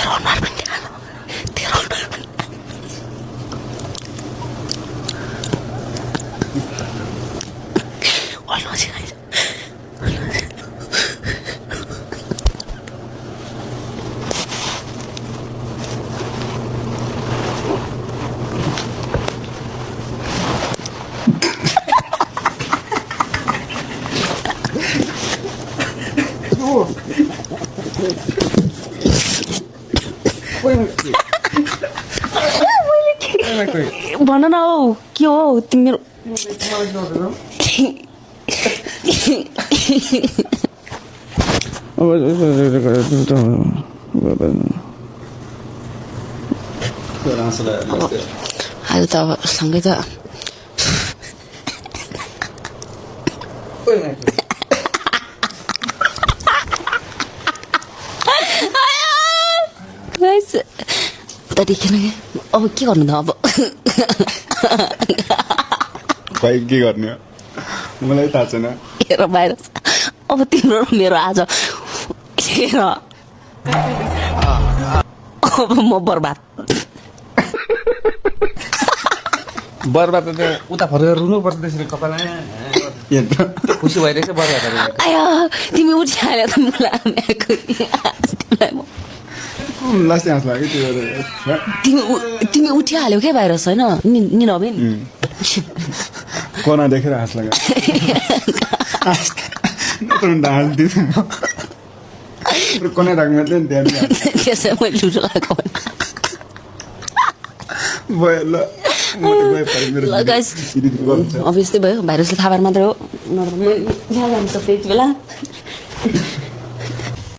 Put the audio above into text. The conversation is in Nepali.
तेरो अनुहार पनि तेरो अनुहार पनि अलमसी खाइन्छ भन न हौ के हो तिम्रो आज त अब सँगै त उता देखेन क्या अब के गर्नु त अब खै के गर्ने हो मलाई थाहा छैन हेर बाहिर अब तिम्रो र मेरो आज हेर अब म बर्बाद बर्बाद त उता फर्केर रुनु पर्छ त्यसरी कपालमा खुसी भइरहेछ बर्बाद आया तिमी उठिहाल्यो त मलाई लास्ट हाँस लाग्यो त्यो तिमी उठिहाल्यो क्या बाहिर छैन नि नबिन कोना देखेर हाँस लाग्यो कोना राख्नु नि त्यहाँ त्यसै मैले लुटो लगाएको भयो ल गाइस अब यस्तै भयो भाइरसले थाहा पाएर मात्रै हो नत्र म त्यति बेला